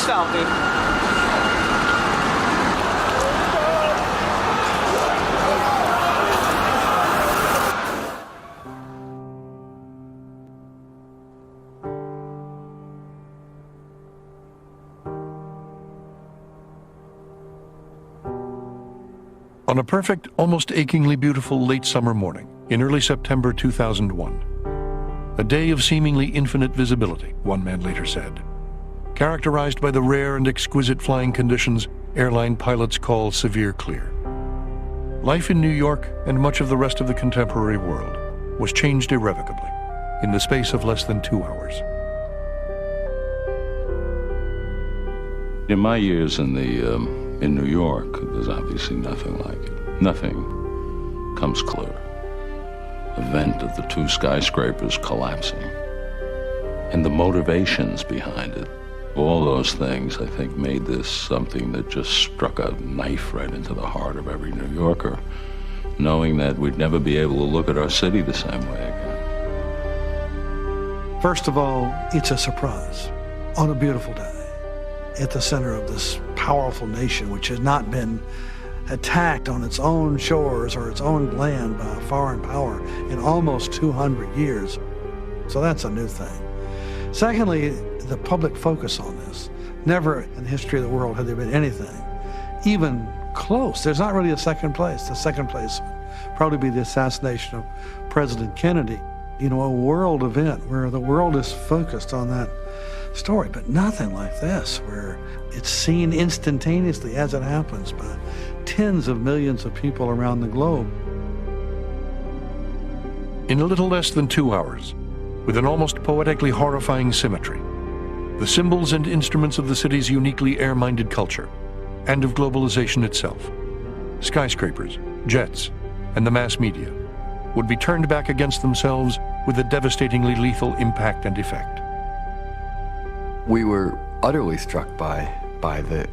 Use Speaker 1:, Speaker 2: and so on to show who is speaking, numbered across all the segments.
Speaker 1: selfie.
Speaker 2: On a perfect, almost achingly beautiful late summer morning in early September 2001, a day of seemingly infinite visibility, one man later said, characterized by the rare and exquisite flying conditions airline pilots call severe clear. Life in New York and much of the rest of the contemporary world was changed irrevocably in the space of less than 2 hours.
Speaker 3: In my years in New York, there's obviously nothing like it. Nothing comes clear. Event of the two skyscrapers collapsing and the motivations behind it. All those things, I think, made this something that just struck a knife right into the heart of every New Yorker, knowing that we'd never be able to look at our city the same way again.
Speaker 4: First of all, it's a surprise on a beautiful day at the center of this powerful nation, which has not been attacked on its own shores or its own land by a foreign power in almost 200 years. So that's a new thing. Secondly, the public focus on this. Never in the history of the world had there been anything even close. There's not really a second place. The second place would probably be the assassination of President Kennedy. You know, a world event where the world is focused on that story, but nothing like this, where it's seen instantaneously as it happens by tens of millions of people around the globe.
Speaker 2: In a little less than 2 hours, with an almost poetically horrifying symmetry, the symbols and instruments of the city's uniquely air-minded culture, and of globalization itself, skyscrapers, jets, and the mass media, would be turned back against themselves with a devastatingly lethal impact and effect.
Speaker 5: We were utterly struck by the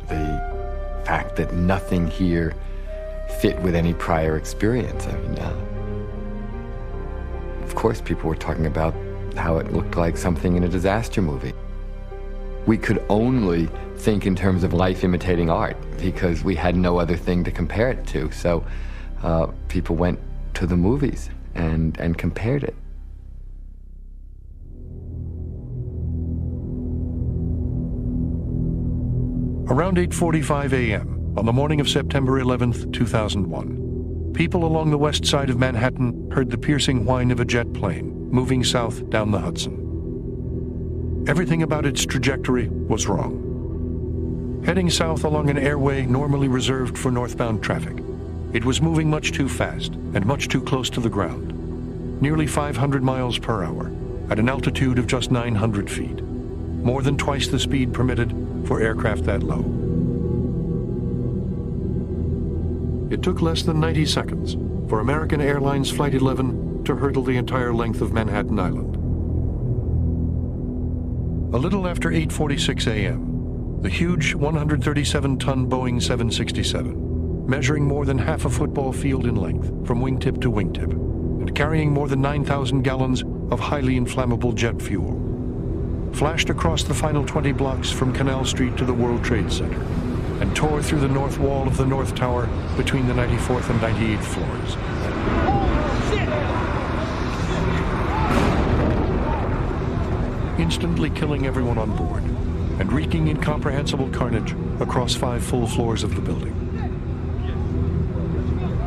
Speaker 5: fact that nothing here fit with any prior experience. I mean, of course people were talking about how it looked like something in a disaster movie. We could only think in terms of life imitating art because we had no other thing to compare it to. So people went to the movies and compared it.
Speaker 2: Around 8:45 a.m. on the morning of September 11th, 2001, people along the west side of Manhattan heard the piercing whine of a jet plane moving south down the Hudson. Everything about its trajectory was wrong. Heading south along an airway normally reserved for northbound traffic, it was moving much too fast and much too close to the ground, nearly 500 miles per hour at an altitude of just 900 feet, more than twice the speed permitted for aircraft that low. It took less than 90 seconds for American Airlines Flight 11 to hurtle the entire length of Manhattan Island. A little after 8:46 a.m., the huge 137-ton Boeing 767, measuring more than half a football field in length from wingtip to wingtip, and carrying more than 9,000 gallons of highly inflammable jet fuel, flashed across the final 20 blocks from Canal Street to the World Trade Center and tore through the north wall of the North Tower between the 94th and 98th floors. Instantly killing everyone on board and wreaking incomprehensible carnage across 5 full floors of the building.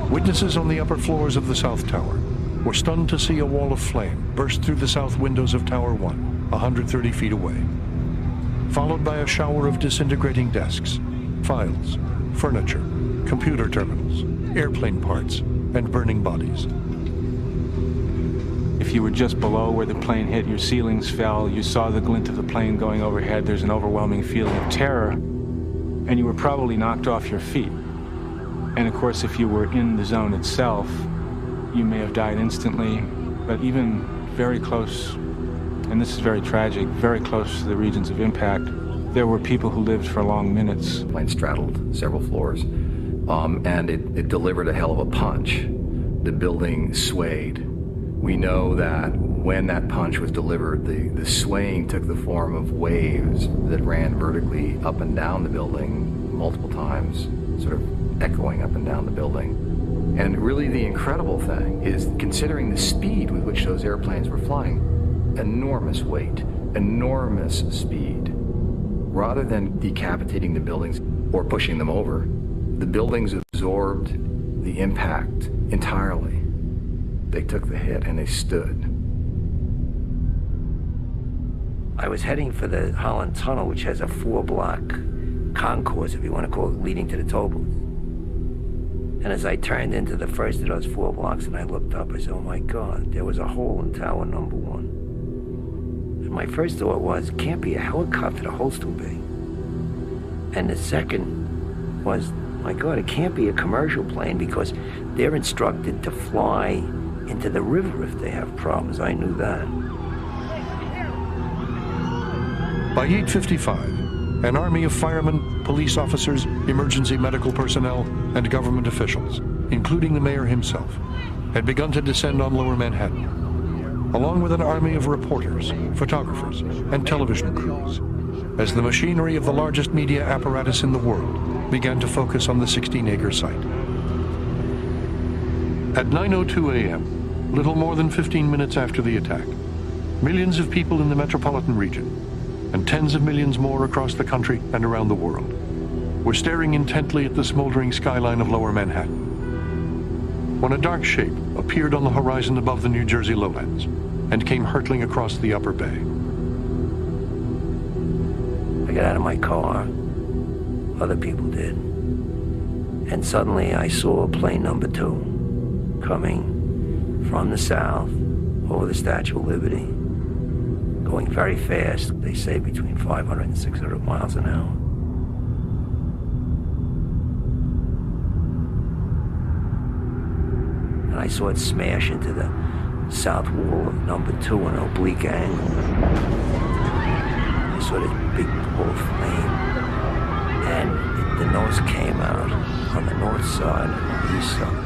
Speaker 2: Witnesses on the upper floors of the South Tower were stunned to see a wall of flame burst through the south windows of Tower 1, 130 feet away, followed by a shower of disintegrating desks, files, furniture, computer terminals, airplane parts, and burning bodies.
Speaker 6: If you were just below where the plane hit, your ceilings fell, you saw the glint of the plane going overhead, there's an overwhelming feeling of terror, and you were probably knocked off your feet. And of course, if you were in the zone itself, you may have died instantly, but even very close, and this is very tragic, very close to the regions of impact, there were people who lived for long minutes.
Speaker 7: The plane straddled several floors, and it delivered a hell of a punch. The building swayed. We know that when that punch was delivered, the swaying took the form of waves that ran vertically up and down the building multiple times, sort of echoing up and down the building. And really the incredible thing is, considering the speed with which those airplanes were flying, enormous weight, enormous speed. Rather than decapitating the buildings or pushing them over, the buildings absorbed the impact entirely. They took the hit and they stood.
Speaker 1: I was heading for the Holland Tunnel, which has a 4-block concourse, if you want to call it, leading to the toll booth. And as I turned into the first of those 4 blocks and I looked up, I said, oh my God, there was a hole in tower number 1. And my first thought was, it can't be a helicopter, the hole's too big. And the second was, my God, it can't be a commercial plane because they're instructed to fly into the river if they have problems. I knew that.
Speaker 2: By 8:55, an army of firemen, police officers, emergency medical personnel, and government officials, including the mayor himself, had begun to descend on Lower Manhattan, along with an army of reporters, photographers, and television crews, as the machinery of the largest media apparatus in the world began to focus on the 16-acre site. At 9:02 a.m., little more than 15 minutes after the attack, millions of people in the metropolitan region, and tens of millions more across the country and around the world, were staring intently at the smoldering skyline of Lower Manhattan, when a dark shape appeared on the horizon above the New Jersey lowlands and came hurtling across the upper bay.
Speaker 1: I got out of my car, other people did, and suddenly I saw plane number 2 coming from the south over the Statue of Liberty, going very fast, they say between 500 and 600 miles an hour. And I saw it smash into the south wall of number 2 in an oblique angle. I saw this big ball of flame, and the nose came out on the north side and the east side.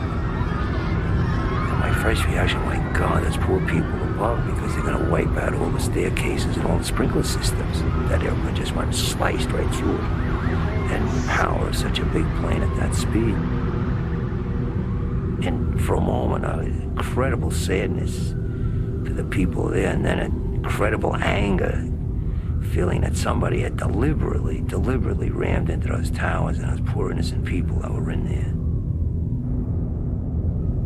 Speaker 1: And my first reaction, my God, there's poor people above, because they're going to wipe out all the staircases and all the sprinkler systems. That airplane just went sliced right through it. And the power of such a big plane at that speed. And for a moment, an incredible sadness to the people there, and then an incredible anger, feeling that somebody had deliberately rammed into those towers and those poor innocent people that were in there.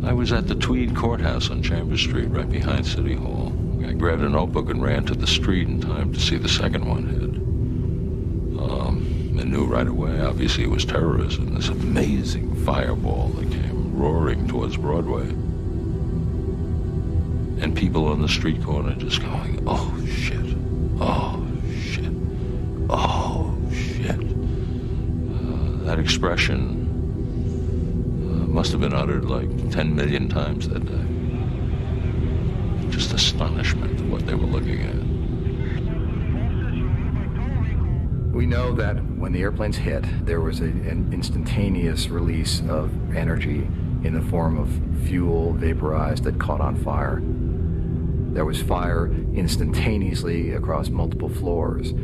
Speaker 3: I was at the Tweed Courthouse on Chambers Street, right behind City Hall. I grabbed a notebook and ran to the street in time to see the second one hit. I knew right away, obviously, it was terrorism. This amazing fireball that came roaring towards Broadway. And people on the street corner just going, oh, shit, oh, shit, oh, shit. That expression must have been uttered like 10 million times that day. Just astonishment at what they were looking at.
Speaker 7: We know that when the airplanes hit, there was an instantaneous release of energy in the form of fuel vaporized that caught on fire. There was fire instantaneously across multiple floors.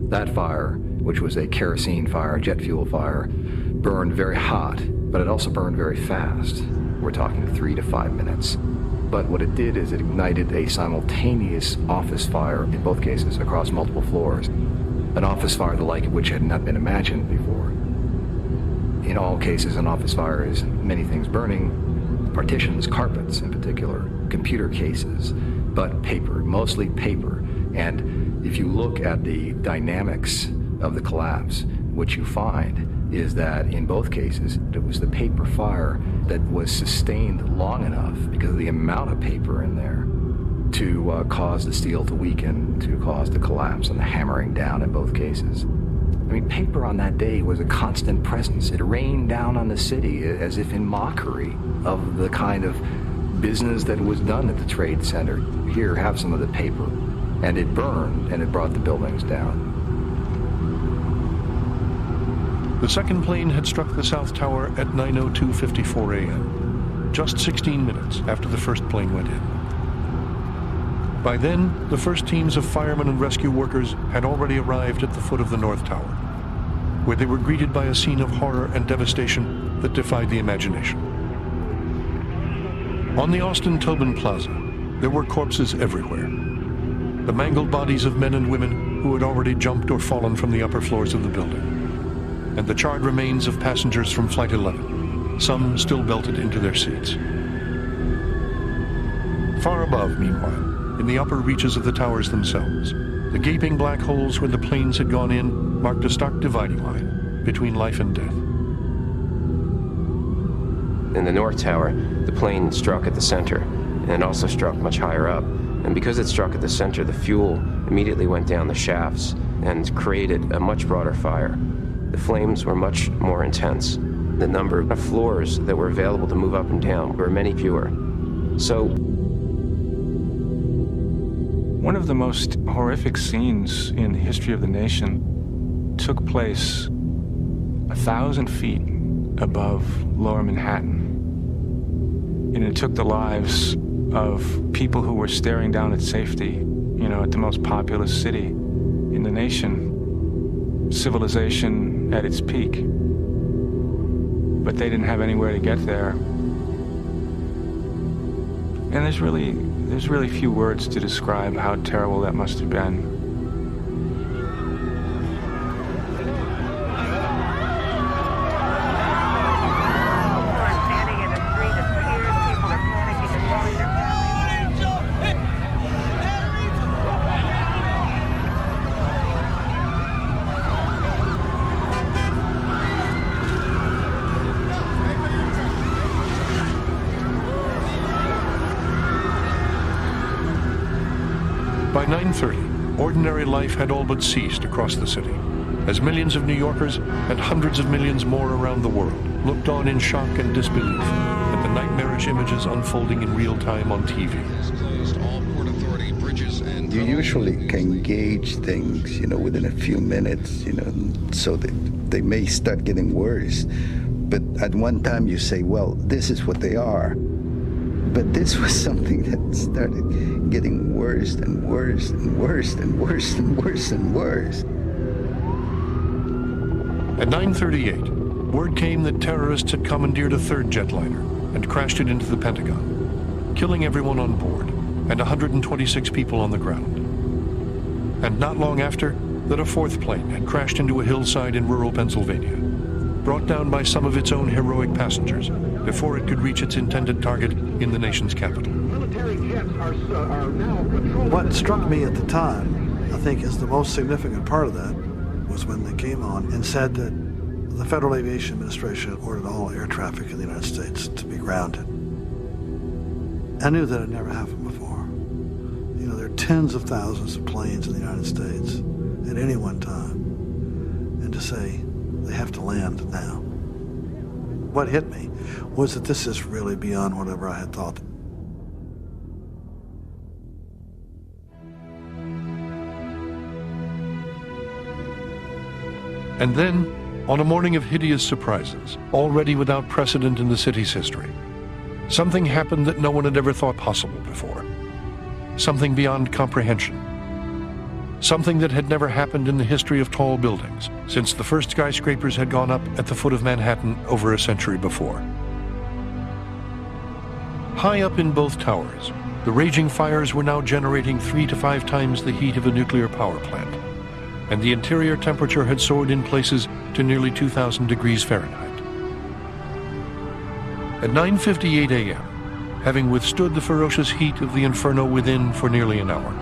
Speaker 7: That fire, which was a kerosene fire, jet fuel fire, burned very hot, but it also burned very fast. We're talking 3 to 5 minutes. But what it did is it ignited a simultaneous office fire, in both cases, across multiple floors. An office fire the like of which had not been imagined before. In all cases, an office fire is many things burning, partitions, carpets in particular, computer cases, but paper, mostly paper. And if you look at the dynamics of the collapse, what you find is that in both cases, it was the paper fire that was sustained long enough because of the amount of paper in there to cause the steel to weaken, to cause the collapse and the hammering down in both cases. I mean, paper on that day was a constant presence. It rained down on the city as if in mockery of the kind of business that was done at the Trade Center. Here, have some of the paper. And it burned, and it brought the buildings down.
Speaker 2: The second plane had struck the South Tower at 9:02:54 a.m., just 16 minutes after the first plane went in. By then, the first teams of firemen and rescue workers had already arrived at the foot of the North Tower, where they were greeted by a scene of horror and devastation that defied the imagination. On the Austin Tobin Plaza, there were corpses everywhere. The mangled bodies of men and women who had already jumped or fallen from the upper floors of the building, and the charred remains of passengers from Flight 11, some still belted into their seats. Far above, meanwhile, in the upper reaches of the towers themselves, the gaping black holes where the planes had gone in marked a stark dividing line between life and death.
Speaker 8: In the North Tower, the plane struck at the center, and it also struck much higher up. And because it struck at the center, the fuel immediately went down the shafts and created a much broader fire. The flames were much more intense. The number of floors that were available to move up and down were many fewer. So,
Speaker 6: one of the most horrific scenes in the history of the nation took place 1,000 feet above Lower Manhattan. And it took the lives of people who were staring down at safety, at the most populous city in the nation, civilization at its peak. But they didn't have anywhere to get there. And there's really few words to describe how terrible that must have been.
Speaker 2: By 9:30, ordinary life had all but ceased across the city, as millions of New Yorkers and hundreds of millions more around the world looked on in shock and disbelief at the nightmarish images unfolding in real time on TV.
Speaker 9: You usually can gauge things, within a few minutes, so that they may start getting worse. But at one time you say, well, this is what they are. But this was something that started getting worse and worse and worse and worse and worse and worse.
Speaker 2: At 9:38, word came that terrorists had commandeered a third jetliner and crashed it into the Pentagon, killing everyone on board and 126 people on the ground. And not long after, that a fourth plane had crashed into a hillside in rural Pennsylvania, brought down by some of its own heroic passengers before it could reach its intended target in the nation's capital.
Speaker 4: What struck me at the time, I think, is the most significant part of that, was when they came on and said that the Federal Aviation Administration ordered all air traffic in the United States to be grounded. I knew that had never happened before. There are tens of thousands of planes in the United States at any one time, and to say they have to land now. What hit me was that this is really beyond whatever I had thought.
Speaker 2: And then, on a morning of hideous surprises, already without precedent in the city's history, something happened that no one had ever thought possible before. Something beyond comprehension. Something that had never happened in the history of tall buildings, since the first skyscrapers had gone up at the foot of Manhattan over a century before. High up in both towers, the raging fires were now generating 3 to 5 times the heat of a nuclear power plant, and the interior temperature had soared in places to nearly 2,000 degrees Fahrenheit. At 9:58 a.m., having withstood the ferocious heat of the inferno within for nearly an hour,